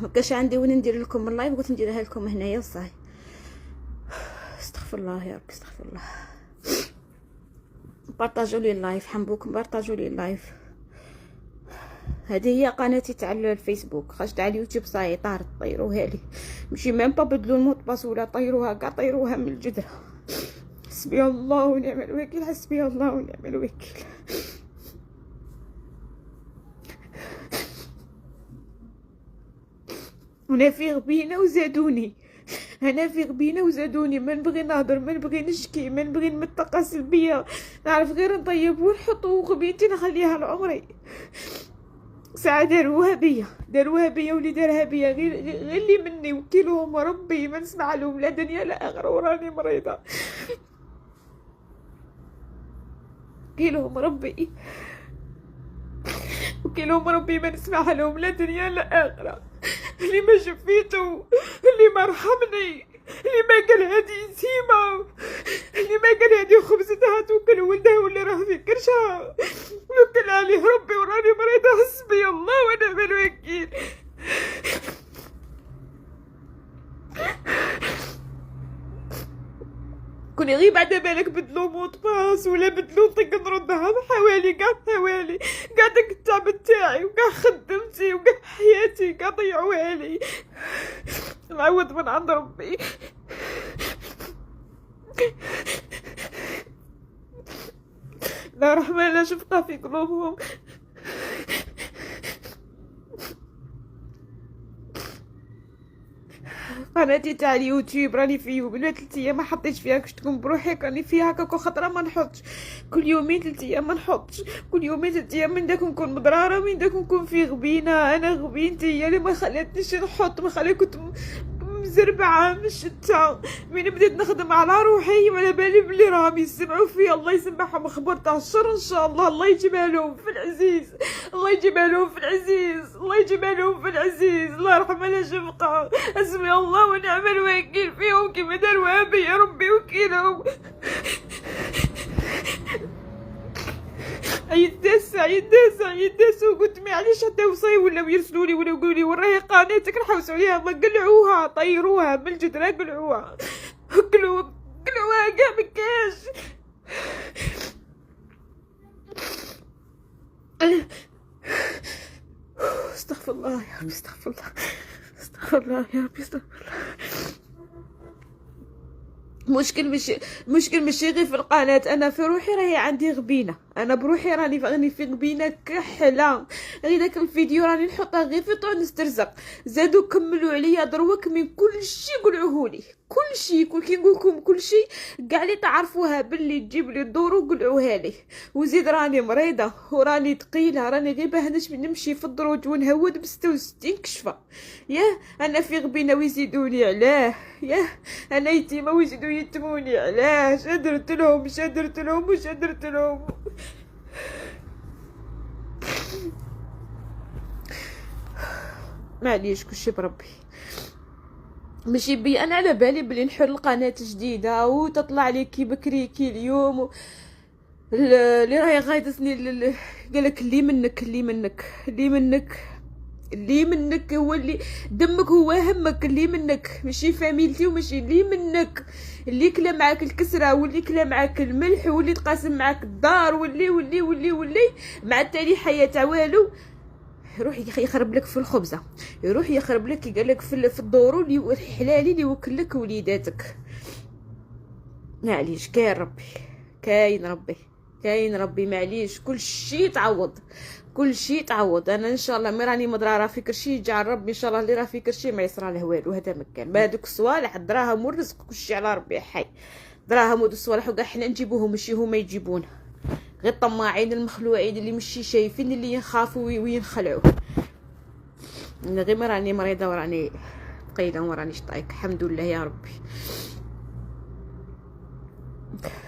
مكاش عندي وين ندير لكم اللايف، قلت نديرها لكم هنايا صاي. استغفر الله يا ربي استغفر الله. بارطاجوا لي اللايف حنبوكم، بارطاجوا لي اللايف. هذه هي قناتي تاع الفيسبوك، خاش تاع اليوتيوب صاي طارت، طيروها لي، ماشي ميم با بدلوا الموت باس ولا طيروها كاع، طيروها من الجدره. حسبي الله ونعم الوكيل، حسبي الله ونعم الوكيل. انا في غبينه وزادوني، انا في غبينه وزادوني، ما نبغي نهضر، ما نبغي نشكي، ما نبغي نمد طاقه سلبيه، نعرف غير نطيب ونحط وغبيتي نخليها لعمري. ساعة داروها بيا واللي دارها بيا غير اللي مني، وكيلهم ربي ما نسمع لهم لا دنيا لا اخره، وراني مريضه. كيلهم ربي وكيلهم ربي ما نسمع لهم لا دنيا لا اخره. اللي ما شفيته، اللي ما رحمني، اللي ما قال هادي سيمه، اللي ما قال هادي خبزتها توكل ولدها ولا راه في كرشها، وكل عليه ربي وراني مريضه. حسبي الله ونعم الوكيل. كوني غير بعد بالك بدلو موت باس ولا بدلو نطيق نردها حوالي كاع داك التعب تاعي وكاع خدمتي وكاع حياتي كاع ضيعوها لي. نعوض من عند ربي. لا رحمة لا شفقة في قلوبهم. قناتي تاع اليوتيوب راني في يوم ولا 3 ايام ما حطيتش فيها، كنت تكون بروحي راني فيها هكاك خطره ما نحطش، كل يومين 3 ايام ما نحطش، كل يومين 3 ايام من داك نكون مضراره، من داك نكون في غبينه. انا غبينتي هي اللي ما خلاتنيش نحط، ما خلي كنت مزربعه من الشتا. من بديت نخدم على روحي وعلى بالي بلي راهم يسمعوا فيا، الله يسمعهم خبر تاع الشر ان شاء الله، الله يجيبها لهم في العزيز، الله يجيبها لهم في العزيز، الله يجيبها لهم في العزيز. الله يرحمها لا شفقه. حسبي الله ونعم الوكيل فيهم كيما داروها بيا ربي وكيلهم. عيدت وقلت معليش حتى وصاي ولاو يرسلوا لي ولا يقولوا لي وين راهي قناتك، نحوسوا عليها، ما قلعوها طيروها من الجدره، قلعوها كاع مكاش. استغفر الله يا ربي استغفر الله، استغفر الله يا ربي استغفر الله. مشكل ماشي غير في القناه، انا في روحي راهي عندي غبينه، انا بروحي راني في غبينه كحله. غير داك الفيديو راني نحطها غير في طون نسترزق، زادوا كملوا عليا دروك من كل شيء قلعوهولي، كل شيء كي نقول لكم كل شيء كاع اللي تعرفوها باللي تجيب لي الدور وقلعوها لي. وزيد راني مريضه وراني ثقيله، راني غير باه نمشي في الدروج ونهود ب 66 كشفه. ياه انا في غبينه ويزيدوني علاه، ياه انا يتيمه ويزيدوا يتموني علاه. شدرت لهم. معليش كلشي بربي، ماشي بي. انا على بالي بلي نحل قناه جديده وتطلع لي كي بكري كي اليوم اللي راهي غايدتني قالك اللي منك هو اللي دمك هو همك، اللي منك ماشي فاميلتي وماشي اللي منك، اللي كلا معاك الكسره واللي كلا معاك الملح واللي تقاسم معاك الدار واللي مع التالي حياه والو. يروح يخرب لك في الخبزه، يروح يخرب لك قال لك في الدورو اللي الحلالي اللي وكل لك وليداتك. معليش كاين ربي معليش، كل شيء تعوض. انا ان شاء الله مي راني مضراره في كرشي جعل ربي ان شاء الله اللي راه في كرشي ما يصرى له والو. هذا مكان ما هذوك الصوالح الدراهم والرزق كلشي على ربي حي، دراهم ودو الصوالح وكاع حنا نجيبوهم ماشي هما يجيبونا، غير طماعين المخلوعين اللي ماشي شايفين اللي يخافوا وينخلعوا. انا غير ما راني مريضه وراني ثقيله ورانيش طايق. الحمد لله يا ربي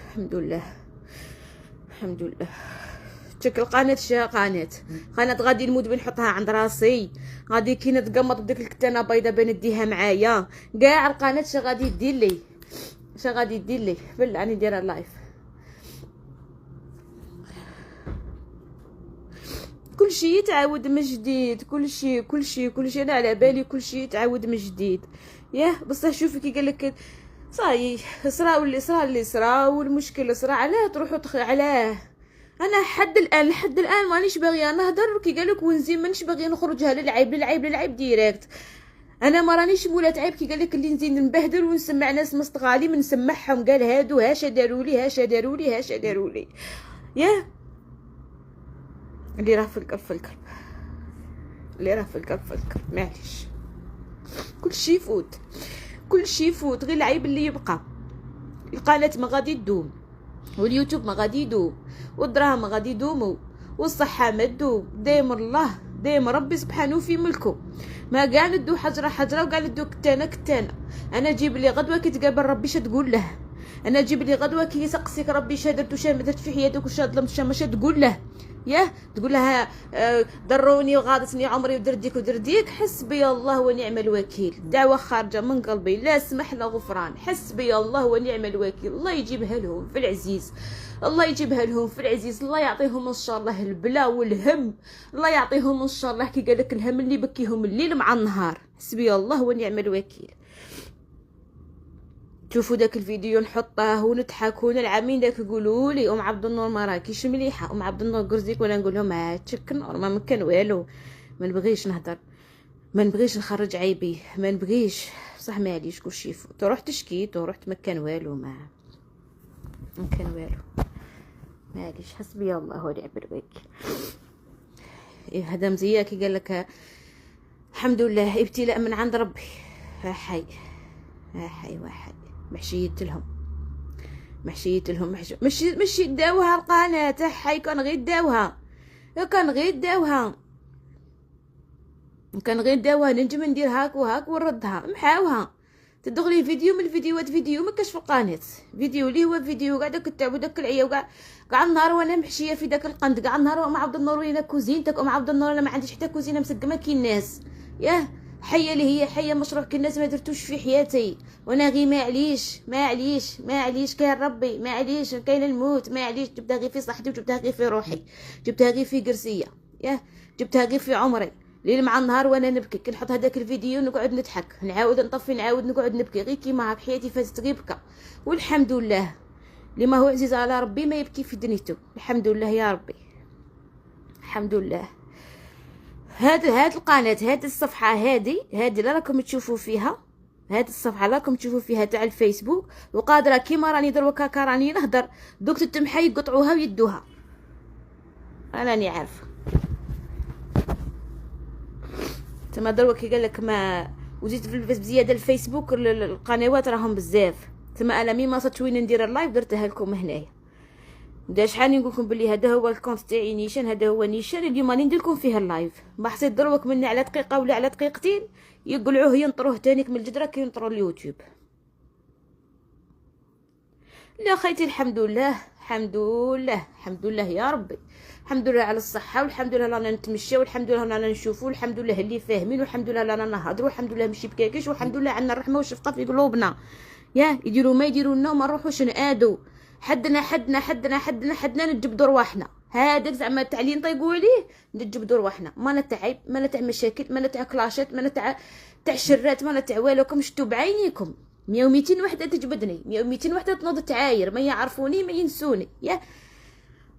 الحمد لله. شكل قناه غادي نموت بنحطها عند راسي، غادي كي نتقمط بديك الكتانه بيضه بنديها معايا كاع القناه. اش غادي دير لي بالله راني دايره لايف. كل شيء يتعاود من جديد، كل شيء انا على بالي كل شيء يتعاود من جديد. ياه بصح شوفي كي قالك صاي صرا اللي صرا والمشكل صرا، علاه تروحوا علاه؟ انا لحد الان مانيش باغيه نهضر كي قالك ونزيد، مانيش باغيه نخرجها للعيب ديريكت. انا ما رانيش مولات عيب كي قالك اللي نزيد نبهدل ونسمع ناس مستغالي من نسمعهم قال هادو هاشا داروا لي ياه. اللي راه في القلب معليش. كل شي يفوت غير العيب اللي يبقى. القناة ما غادي تدوم، واليوتيوب ما غادي يدوم، والدراهم ما غادي يدوموا، والصحة ما تدوم. دايم الله دايم ربي سبحانه في ملكه. ما كاع ندو حجرة وكاع ندو كتانة. انا جيب لي غدوة كي تقابل ربي شا تقول له؟ انا جيب لي غدوة كي يسقسيك ربي شا درت وشا درت في حياتك وشا ظلمت شا ماشا تقول له؟ ياه تقول لها ضروني وغاضتني عمري ودرديك. حسبي الله ونعم الوكيل. دعوة خارجة من قلبي لا سمح لا غفران. حسبي الله ونعم الوكيل. الله يجيبها لهم في العزيز، الله يعطيهم ان شاء الله البلا والهم. الله يعطيهم ان شاء الله كي قالك الهم اللي بكيهم الليل مع النهار. حسبي الله ونعم الوكيل. شوفوا داك الفيديو نحطه ونضحك ونلعب داك يقولوا لي ام عبد النور ما راكيش مليحه، ام عبد النور قرزيك، وانا نقول لهم هاتشك نور ما كان والو. ما نبغيش نهضر، ما نبغيش نخرج عيبي، ما نبغيش صح معليش كلشي يفوت. رحت شكيت ورحت ما كان والو، ما كان والو معليش. حسبي الله ونعم الوكيل. هذا مزيان كي قال لك الحمد لله ابتلاء من عند ربي. ها حي واحد محشيت لهم مش يداوها القناة حي. كان غير داوها نجم ندير هاك وهاك ونردها محاوها. تدخلي فيديو من الفيديوهات، فيديو ما كاش في القناه، فيديو اللي هو فيديو قاعده كتعب وداك العيا وكاع النهار وانا محشيه في داك القند، كاع النهار ام عبد النور وين كوزينتك ام عبد النور. انا ما عنديش حتى كوزينه مسقمه كي الناس. ياه حيه اللي هي حيه مشروع كي الناس ما درتوش في حياتي. وانا غير معليش كاين ربي، معليش كاين الموت، معليش جبتها غير في صحتي وجبتها غير في روحي، جبتها غير في قرسيه. ياه جبتها غير في عمري ليل مع النهار وانا نبكي. كي نحط هذاك الفيديو نقعد نضحك، نعاود نطفي نعاود نقعد نبكي غير كيما هاك. حياتي فاتت غير بكا، والحمد لله. لما هو عزيز على ربي ما يبكي في دنيته. الحمد لله يا ربي، الحمد لله. هاد القناه، هاد الصفحه هادي لا راكم تشوفوا فيها، هاد الصفحه راكم تشوفوا فيها تاع الفيسبوك، وقادره كيما راني دروكا كراني نهضر دوك التمحى يقطعوها ويدوها. راني عارفه تما دروا كي قالك ما وزيت بزياده الفيسبوك القنوات راهم بزاف. تما انا مي ما صدت وين ندير اللايف درتها لكم هنايا. دا شحال نقول لكم بلي هذا هو الكونت تاعي نيشان، هذا هو نيشان. اليوم راني ندير لكم فيه اللايف. ما حسيت دروك مني على دقيقه ولا على دقيقتين يقلعوه ينطروه تانيك من الجدره كي ينطروا اليوتيوب. لا خيتي الحمد لله يا ربي. الحمد لله على الصحه، والحمد لله رانا نتمشى، والحمد لله رانا نشوفوا، والحمد لله اللي فاهمين، والحمد لله رانا نهضروا، والحمد لله ماشي بكاكيش، والحمد لله عندنا الرحمه والشفقه في قلوبنا. يا يديروا ما يديروا لنا وما نروحوش نعادوا. حدنا نجبدوا رواحنا. هذاك زعما تاع اللي نطيقوا عليه نجبدوا رواحنا. ما تاع عيب، ما تاع مشاكل، ما تاع كلاشات، ما تاع شرات، ما تاع والوكم. شتو بعينيكم 100 و200 وحده تجبدني، 100 و200 وحده تنوض تعاير، ما يعرفوني ما ينسوني. يا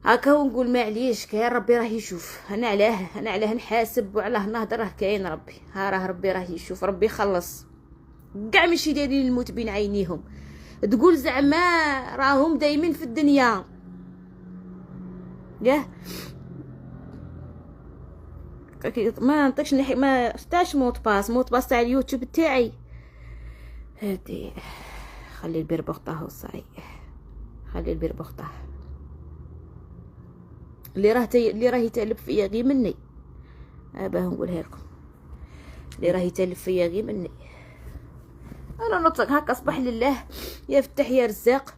هكا ونقول معليش كاين ربي راه يشوف. انا علاه نحاسب وعلاه نهضر. راه كاين ربي، راه ربي راه يشوف، ربي يخلص. كاع ماشي دايرين الموت بين عينيهم. تقول زعما راهم دايمين في الدنيا. ياه ما نطيقش ما شتاش موت باس تاع اليوتيوب تاعي هادي. خلي البير بوخطه وصاي، خلي البير بوخطه. اللي راه يتالف فيا غير مني. باه نقولها لكم، اللي راه يتالف فيا غير مني. انا نطلق هكا صباح لله يا فتح يا رزاق.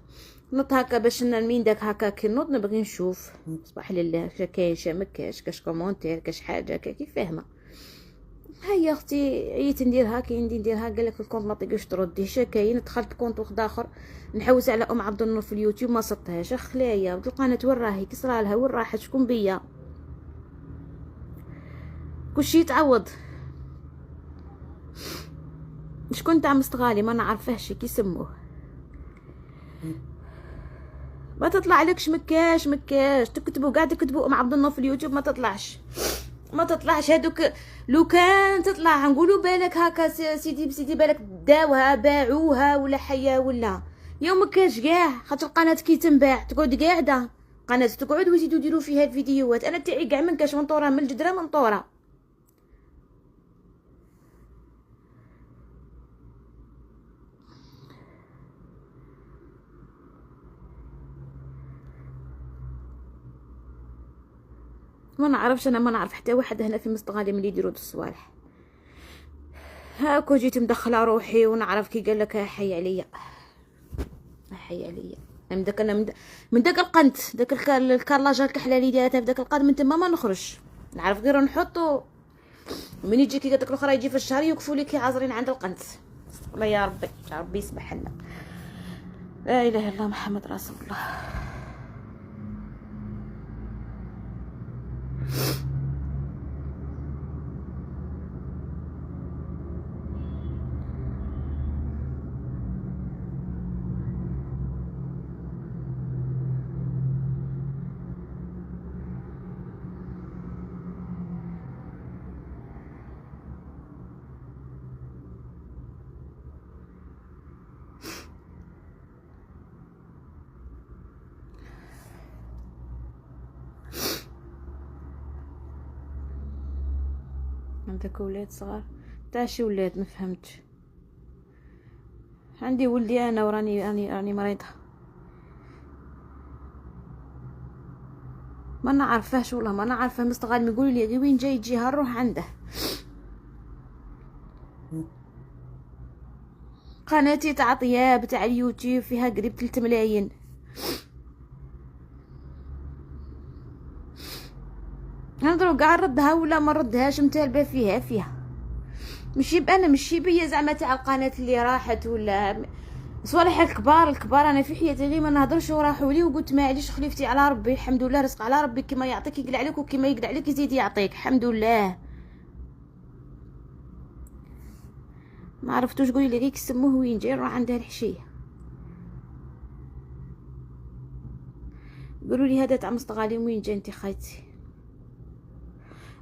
نط هكا باش من داك هكا كي نوض نبغي نشوف صباح لله شا كاين شا مكاش، كاش كومونتير، كاش حاجه كي فاهمه. هيا اختي عييت نديرها كي نديرها قالك الكونت ما طيقش تردي. شا كاين دخلت كونت واحد اخر نحوس على ام عبد النور في اليوتيوب ما صدتهاش. خلايا القناه وين راهي؟ كسرالها وين راحت؟ شكون بيا؟ كلشي يتعوض. شكون تاع مستغالي ما نعرفهش كي يسموه. ما تطلع لكش مكاش تكتبوا قاعد تكتبوا ام عبد الله في اليوتيوب ما تطلعش هادوك. لو كان تطلع نقولوا بالك هكا سيدي بالك داوها باعوها ولا حياه ولا يوم مكاش كاع. خاطر القناه كي تنباع تقعد قاعده قناه تقعد ويزيدوا يديروا فيها الفيديوهات. انا تاعي كاع منكاش منطوره من الجدره منطوره. ما نعرفش انا ما نعرف حتى واحد هنا في مستغالي من يديروا الصوالح. هاكو جيت مدخله روحي ونعرف كي قال لك حي عليا من داك انا من داك القنت داك الكارلاجه الكحلالي ديالها في داك القاد من تما ما نخرج. نعرف غير نحطو من يجي كي قالت لك الاخرى يجي في الشهر يوقفوا لي كي عازرين عند القنت. الله يا ربي يسمح لنا. لا اله الا الله محمد رسول الله. عندك ولاد صغار؟ تاع شي ولاد ما فهمتش. عندي ولدي انا وراني مريضه. ما نعرفهاش والله ما نعرفه. مستغال يقولوا لي وين جاي جهه نروح عنده. قناتي تاع طياب تاع اليوتيوب فيها قريب 3 ملايين. نضرب كاع نردها ولا ما نردهاش متالبه فيها ماشي بيا زعما تاع القناه اللي راحت ولا صوالح الكبار. انا في حياتي غير ما نهضرش وراحوا لي وقلت معليش خليفتي على ربي. الحمد لله رزق على ربي. كيما يعطيك يقلع عليك وكيما يقلع عليك يزيد يعطيك. الحمد لله. ما عرفتوش قولي لي غير كسموه وين جاي نروح عندها الحشيه. قولوا لي هذا تاع مستغالي وين جاي انت خايتي.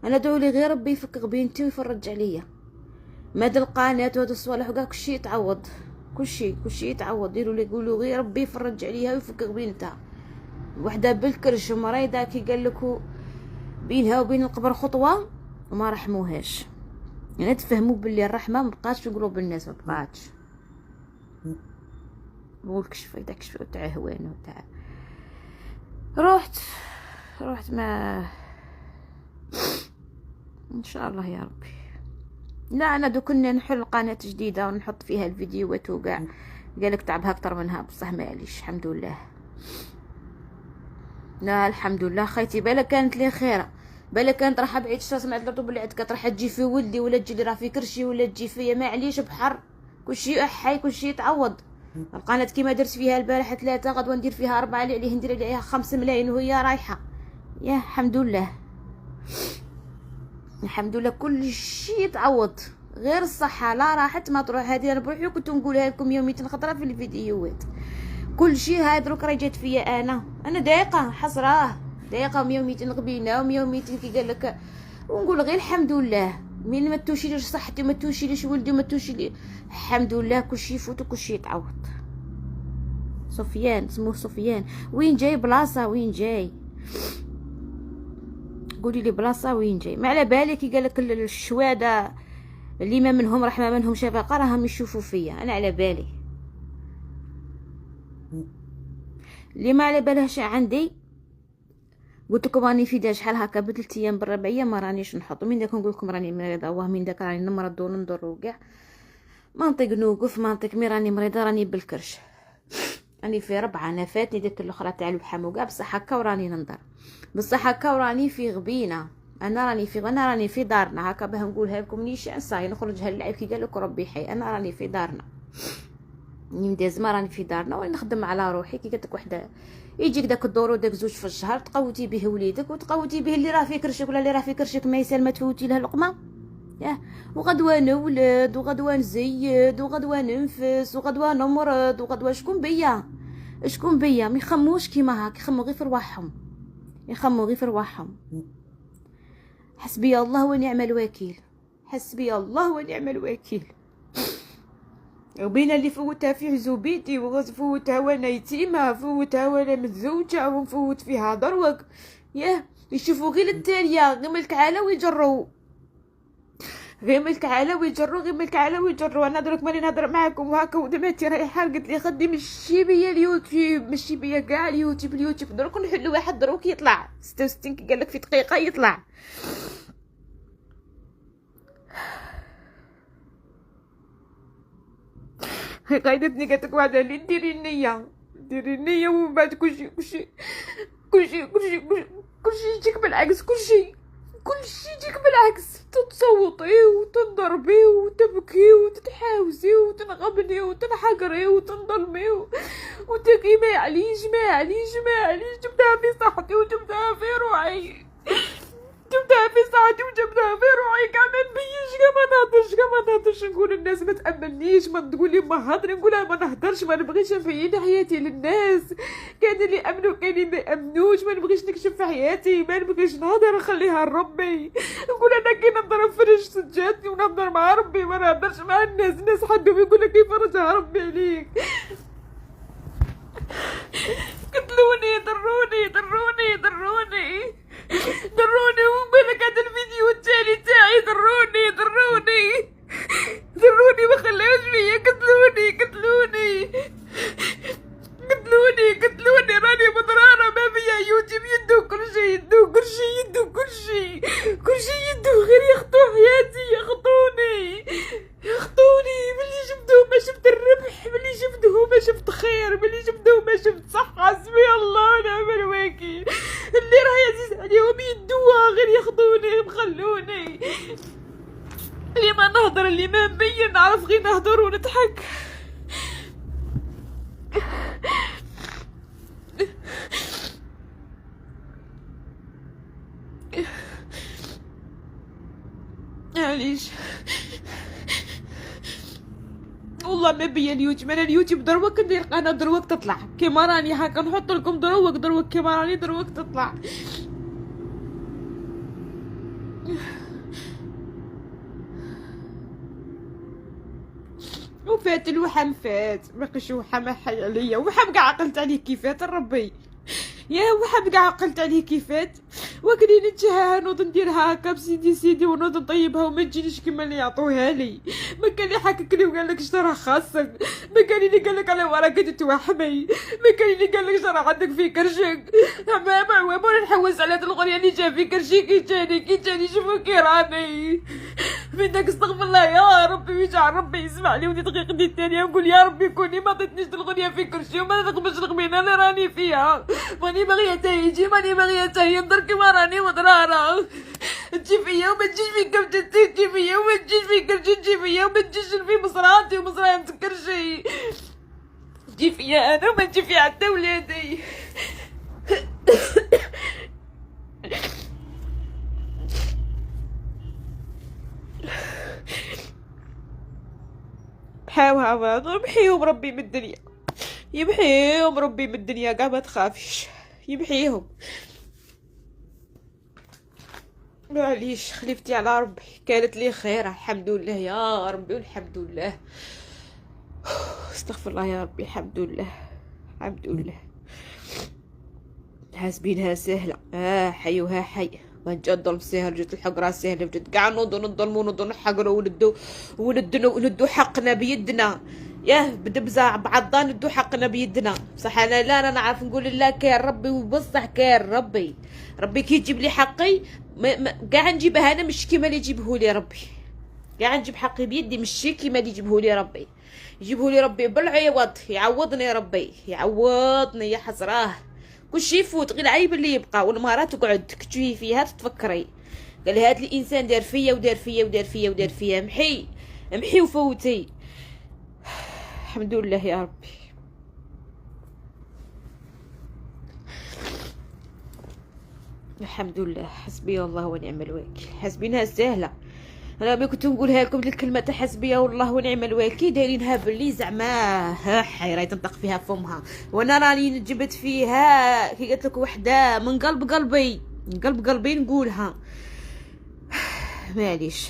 انا دعوا لي غير ربي يفك بينتي ويفرج عليا. ماد القناه وهذا الصوالح وكاع كلشي يتعوض. كلشي يتعوض. ديروا لي قولوا غير ربي يفرج عليها ويفك بينتها. وحده بالكرش مريضه كي قال لك بينها وبين القبر خطوه وما رحموهاش. يعني تفهموا باللي الرحمه ما بقاتش في قلوب الناس. ما بقاتش نقول كشفي تاع هوان وتاع. رحت ما ان شاء الله يا ربي. لا انا دوك نحل قناه جديده ونحط فيها الفيديوهات وكاع. قالك تعبها اكثر منها بصح معليش. الحمد لله. لا الحمد لله خيتي. بالك كانت لي خيره. بالك كانت راح بعيد شتا سمعت لطب اللي عندك راح تجي في ولدي ولا تجي لي راه في كرشي ولا تجي فيا. معليش بحر كلشي حي كلشي يتعوض. القناه كيما درت فيها البارح 3 غدوه ندير فيها 4 اللي عليه ندير عليها 5 ملايين وهي رايحه. يا الحمد لله. الحمد لله كل شيء يتعوض. غير الصحه لا راحت ما تروح. هذه انا بروحي كنت نقولها لكم يوميا خطره في الفيديوهات. كل شيء هاي دروك راه جات فيا انا دايقه حسراه دايقه 100 غبينه و100 كي قال لك. ونقول غير الحمد لله. من ما توشيليش صحتي ما توشيليش ولدي ما توشيلي. الحمد لله كل شيء يفوت وكل شيء يتعوض. سفيان اسمه سفيان. وين جاي بلاصه وين جاي؟ قولي لي بلاصه وين جاي. ما على بالي كي قال لك الشواده اللي ما منهم رحمه منهم شفقه راهم يشوفوا فيا. انا على بالي اللي ما على بالهش عندي. قلت لكم راني في شحال هكا ب3 ايام بالربعيه ما رانيش نحط. من داك نقول لكم راني مريضه. واه من داك راني نمرض وننضر وكاع ما نطيق نوقف ما نطيق. مي راني مريضه راني بالكرش. راني في 4 انا فاتني ديك الاخرى تاع اللحم وكاع بصح هكا وراني ننضر. بصح هكا وراني في غبينه. انا راني في دارنا هكا. باه نقولها لكم نيش صاي نخرج هاللعب كي قال لك ربي حي. انا راني في دارنا. راني مدازمه راني في دارنا وراني نخدم على روحي. كي قالت لك وحده يجيك داك الدور وداك زوج في الشهر تقوتي به وليدك وتقوتي به اللي راه في كرشك ولا اللي راه في كرشك ما يسال ما تفوتي له لقمه. ياه وغدوه نولد وغدوه نزيد وغدوه ننفس وغدوه نمرض وغدوه شكون بيا شكون بيا. ما يخموش كيما هاك، يخمو غير في رواحهم، يخمو غير في رواحهم. حسبي الله ونعم الوكيل، حسبي الله ونعم الوكيل. وبين اللي فوتها في عزوبيتي وفوتها وانا يتيمه، فوتها وانا متزوجه ونفوت فيها دروك. ياه يشوفوا غير التاليه، غير ملك عاله ويجروا، غير ملك عاله ويجروا، غير ملك عاله ويجروا. انا درك ماني نهضر معاكم وهاكا ودمعتي رايحه، قلت لي خدي مشي بيا اليوتيوب، مشي بيا كاع اليوتيوب درك نحل واحد دروك يطلع 66 كي قالك في دقيقه يطلع. قايدتني قالت لك واحده اللي ديري النيه، ديري النيه ومن بعد كلشي يجيك بالعكس، كلشي يجيك بالعكس. تتصوتي وتنضربي وتبكي وتتحاوزي وتنغبني وتنحقري وتنظلمي وتقي ما عليش جبتها في صحتي وجبتها في روحي، جبتها في صحتي وجبتها في روحي. كاع ما نبينش، كاع ما نهضرش نقول الناس ما تامنيش، ما تقولي ما هضري نقولها ما نهضرش، ما نبغيش نبين حياتي للناس. كاين اللي امنوا كاين اللي ما امنوش، ما نبغيش نكشف في حياتي، ما نبغيش نهضر نخليها لربي. نقول انا كي نهضر نفرج سجادتي ونهضر مع ربي، ما نهضرش مع الناس حدهم يقول لك يفرجها ربي عليك. قتلوني ضروني وبالك هذا الفيديو التالي تاعي ضروني ما خلاوش فيا. قتلوني راني مضرارة، ما فيا يوتيوب يدو كلشي يدو غير يخطو حياتي، يخطوني ملي شفتهم ما شفت الربح، ملي شفتهم ما شفت خير، ملي شفتهم ما شفت صحة. حسبي الله ونعم الوكيل. اللي راه يعزيز عليهم يدوها غير ياخذوني مخلوني. اللي ما نهضر اللي ما نبين نعرف غير نهضر ونضحك. معليش والله ما بيا اليوتيوب، انا اليوتيوب دروك ندير قناه دروك تطلع كيما راني هاكا، نحط لكم دروك كيما راني دروك تطلع. وفات الوحم فات، باقيش وحم حي عليا، وحم كاع عقلت عليه كيفات ربي، يا وحم كاع عقلت عليه كيفات. وكني نتشهاها نوض نديرها هكا بسيدي ونوض نطيبها وما تجينيش كيما اللي يعطوها لي. ما كان اللي حكك لي وقال لك شرا خاصك، ما كان اللي قال لك على ورقه توحمي، ما كان اللي قال لك شرا عندك في كرشك. ما نحوس على هاد الغنيه اللي جا في كرشي كي جاني شوفوا كي راني من داك. استغفر الله يا ربي، ويجعل ربي يسمع لي ودي دقيقتي الثانيه نقول يا ربي كوني ما عطيتنيش الغنيه في كرشي وما نغمش الغمينه اللي راني فيها. ماني باغيه تيجي، ماني باغيه تينظر كيما راني مضراره. تجي فيا وما تجيش في كبتتي، تجي فيا وما تجيش في كرشي، تجي فيا وما تجيش في مصراتي ومصرايات كرشي، تجي فيا انا وما تجي فيا حتى ولادي. يمحيهم ربي من الدنيا، يمحيهم ربي من الدنيا، كاع ما تخافيش يمحيهم. معليش خليفتي على ربي، كانت لي خير الحمد لله يا ربي والحمد لله. استغفر الله يا ربي، الحمد لله. حاسبينها سهله، حيوها حي، وانت الظلم سهل، جت الحقره سهله، بجد كاع نوضو نظلمو نوضو نحقرو وندو حقنا بيدنا. ياه بدبزه بعضا ندو حقنا بيدنا. بصح انا لا، انا نعرف نقول لا كاين ربي، وبصح كاين ربي كي يجيب لي حقي كاع نجيبها انا مش كيما اللي يجيبه لي ربي، كاع نجيب حقي بيدي ماشي كيما اللي يجيبه لي ربي. يجيبه لي ربي بالعوض، يعوضني ربي، يعوضني يا حسراه. كلشي يفوت غير العيب اللي يبقى، والمراه تقعد تكتشفي فيها تتفكري، قال هاد الانسان دار فيا محي وفوتي. الحمد لله يا ربي. الحمد لله، حسبي الله ونعم الوكيل. حسبينها سهله. انا ملي كنت نقولها لكم ديك الكلمه تاع حسبي الله ونعم الوكيل دايرينها باللي زعما ها راهي تنطق فيها فمها، وانا راني نجبت فيها كي قالت لك وحده من قلب قلبي، من قلب قلبي نقولها. معليش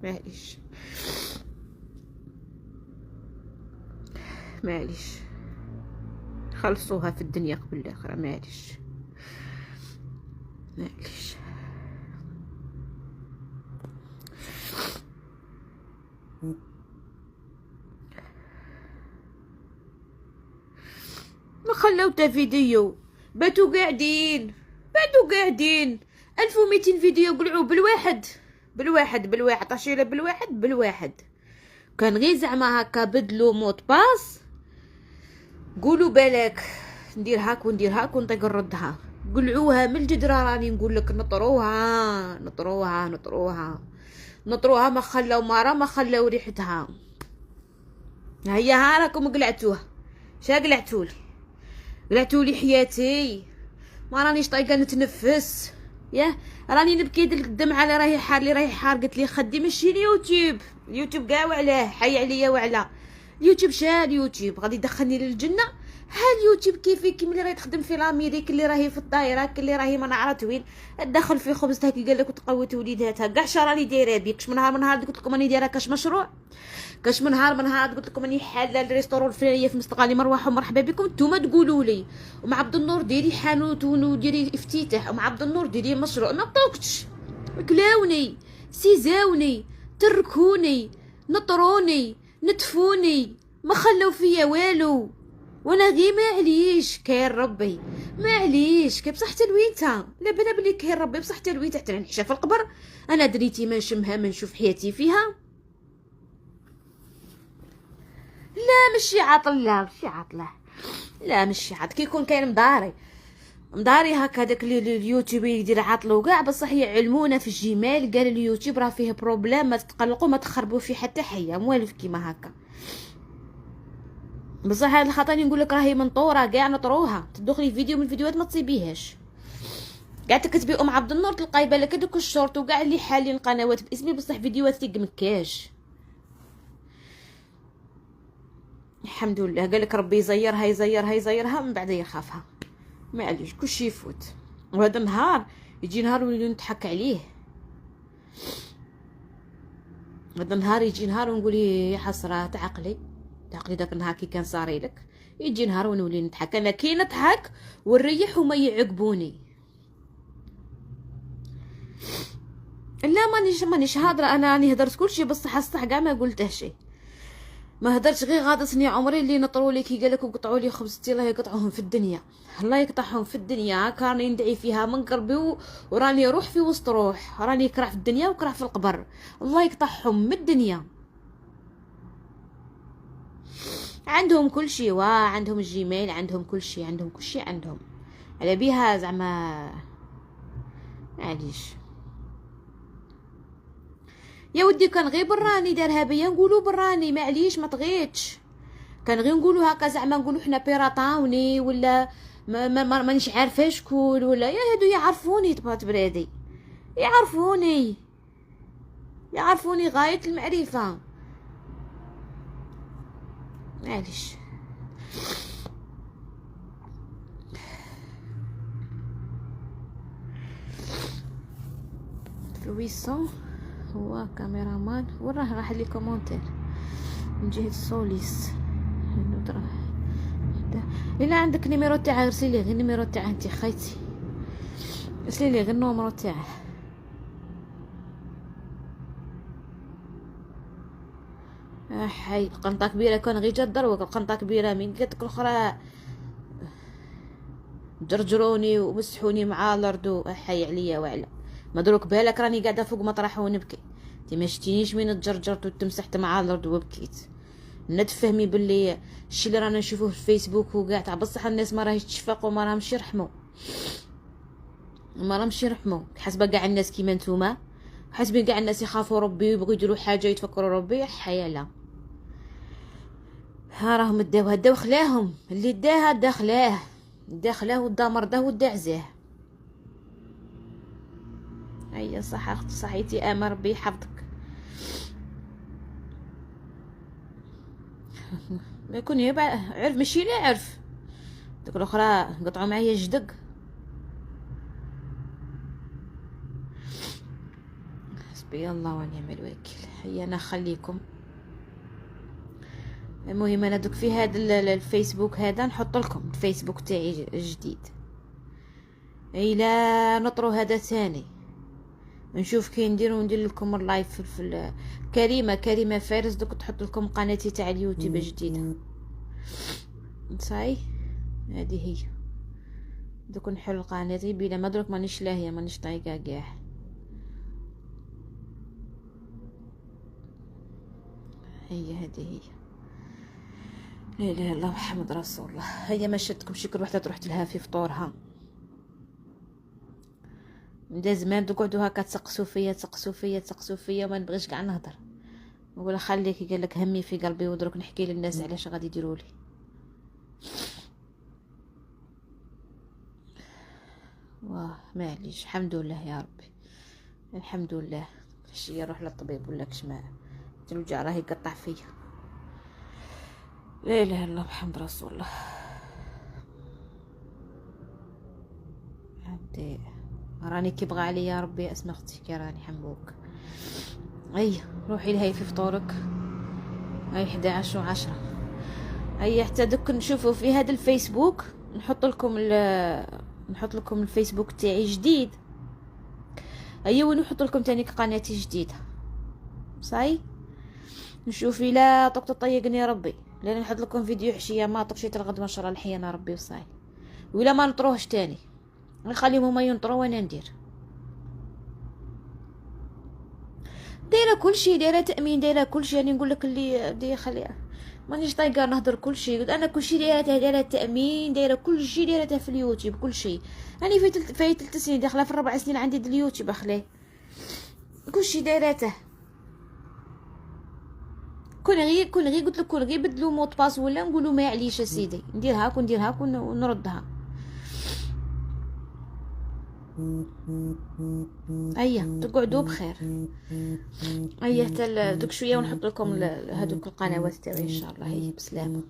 معليش معليش، خلصوها في الدنيا قبل الاخره. معليش معليش. ما خلاو تا فيديو، باتو قاعدين 1200 فيديو قلعوا بالواحد طاشيله بالواحد. كان غير زعما هكا بدلو موت باس، قولوا بالك ندير هاك وندير هاك ونطيق نردها. قلعوها من الجدرة، راني نقول لك نطروها ما خلاو مارا، ما خلاو ريحتها. هيا راكم قلعتوها. شا قلعتولي حياتي، ما رانيش طايقه نتنفس. راني نبكي الدمعه اللي راهي حار. قلت لي خدي مشي اليوتيوب كاع وعلاه حي عليا وعلى اليوتيوب. اليوتيوب غادي يدخلني للجنه؟ اليوتيوب كيفي ملي راهي تخدم في لاميريك، اللي راهي في الطايره، اللي راهي ما نعرفت وين، تدخل في خبزتها كي قال لك وتقوت وليداتها. كاع راني دايره بيك. كاش من نهار قلت لكم راني دايره كاش مشروع، كاش من نهار قلت لكم راني حاله الريستورون الفلانيه في مستقالي مروحه ومرحبا بكم. نتوما تقولوا لي ومع عبد النور ديري حانوت وديري افتتاح، ومع عبد النور ديري مشروع. ما طوقتش، كلاوني سيزاوني تركوني نطروني نتفوني، ما خلوا فيا والو. وانا غير معليش كاين ربي، معليش كي بصح تلوينتا لا بلا بلي كاين ربي بصح تلوينتا حتى نحشا في القبر. انا دريتي ما نشمها ما نشوف حياتي فيها. لا ماشي عاطله لا ماشي عاط. كي يكون كاين مداري هكا داك اليوتيوب يدير عاطلو كاع، بصح يعلمونا في الجيميل قال اليوتيوب راه فيه بروبليم، ما تتقلقوا ما تخربوا فيه حتى حيه موالف كيما هكا. بصح هاد الخطاني نقول لك راهي منطوره كاع نطروها. تدخلي فيديو من الفيديوهات ما تصيبيهاش، كاع تكتبي عبد النور تلقاي بالك هذوك الشورت وكاع اللي حالين القنوات باسمي، بصح فيديوهات تيق مكاش. الحمد لله قال لك ربي يزيرها من بعد يخافها. معليش كلشي يفوت. وهذا النهار يجي نهار ونولي نضحك عليه، هذا النهار يجي نهار ونقولي يا حسره تعقلي داك النهار كي كان صاري لك. يجي نهار ونولي نضحك. انا كي نضحك ونريح وما يعقبوني. لا مانيش هادره، انا راني هدرت كلشي بصح الصح كاع ما قلته شي. ما هدرتش غير غاضتني عمري اللي نطروا لي كي قالك وقطعوا لي خبزتي. الله يقطعهم في الدنيا، الله يقطعهم في الدنيا. هكا راني ندعي فيها من قلبي وراني روح في وسط روح، راني كره في الدنيا وكره في القبر. الله يقطعهم من الدنيا. عندهم كل شيء، عندهم الجيميل، عندهم كل شيء عندهم على بيها زعما. معليش يا ودي، كان غير براني دارها بيا نقولوا براني. معليش ما طغيتش، كان غير نقولوا هكا زعما نقولوا حنا بيراطاوني ولا مانيش عارفه شكون ولا يا هادو يعرفوني. طبات برادي يعرفوني غايه المعرفه. معليش لويسون هو كاميرامان. وراه راح لي كومونتير من جهه سوليس انه ترى. الا عندك نيميرو تاعها ارسلي غير النيميرو تاعها انت خايتي، ارسلي لي غير النومرو تاعها. حي قنطه كبيره كان غير جات دروك. القنطه كبيره من قالت الاخرى جرجروني ومسحوني مع الارض. حي عليا وعلى ما دروك بالك راني قاعده فوق مطرح ونبكي. انت ما شتينيش من تجرجرت وتمسحت مع الارض وبكيت. نتفهمي باللي الشيء اللي رانا نشوفوه في الفيسبوك وكاع تاع بصح الناس ما راهيش تشفق وما راهمش يرحموا، حسب كاع الناس كيما نتوما حاسبين كاع الناس يخافوا ربي ويبغوا يديروا حاجه يتفكروا ربي، حيا لا. ها راهم داو خلاهم، اللي داها داخلاه ودا مرضاه ودا عزاه. هيا صح اختي صحيتي، امل ربي يحفظك. ما يكون يبع عرف ماشي لا عرف دوك الاخرى قطعوا معايا جدق. حسبي الله ونعم الوكيل. هيا انا نخليكم. المهم انا دوك في هذا الفيسبوك هذا نحط لكم الفيسبوك تاعي جديد، الى نطرو هذا ثاني نشوف كي ندير لكم اللايف في كريمه فارس دوك تحط لكم قناتي تاع اليوتيوب جديده. صاي هذه هي دوك نحل قناتي بلا ما درك مانيش لاهيه مانيش طايقه كاع. هي هذه هي. لا اله الا الله محمد رسول الله. هيا ما شدتكم شكر وحده رحت لها في فطورها. من زمان تقعدوا هكا تسقسوا فيا ما نبغيش كاع نهضر. نقول خليكي قال لك همي في قلبي ودرك نحكي للناس علاش غادي يديروا لي. واه معليش الحمد لله يا ربي الحمد لله. شي نروح للطبيب ولا كشما الوجع راه يقطع فيا. لا اله الا الله محمد رسول الله. عبدي راني كيبغى عليا يا ربي اسمع اختي كي راني حموك. اي روحي لهي في فطورك. هاي 11 و10. هيا حتى دوك نشوفوا في هذا الفيسبوك نحط لكم الفيسبوك تاعي جديد. هيا وين نحط لكم تاني قناتي جديده. صاي نشوف الا طقت طيقني ربي لان نحط لكم فيديو حشيه ما طقشيت الغد ما شاء الله الحيانه ربي وصاي. ولا ما نطروهش تاني نخليهم هما ينطروا وانا ندير. دايره كلشي دايره تامين دايره كلشي. يعني نقول لك اللي بدي خليها مانيش طايقه نهضر كلشي. انا كلشي دايره تامين دايره كلشي دايره في اليوتيوب كلشي. راني في 3 سنين داخله في 4 سنين عندي اليوتيوب اخليه كلشي دايرته. كون غير قلت لك كون غير بدلوا مود باس ولا نقولوا ما عليش سيدي ندير هاك ونردها. ايا تقعدوا بخير. ايا حتى دوك شويه ونحط لكم هذوك القنوات تاعي ان شاء الله. هي بسلامه.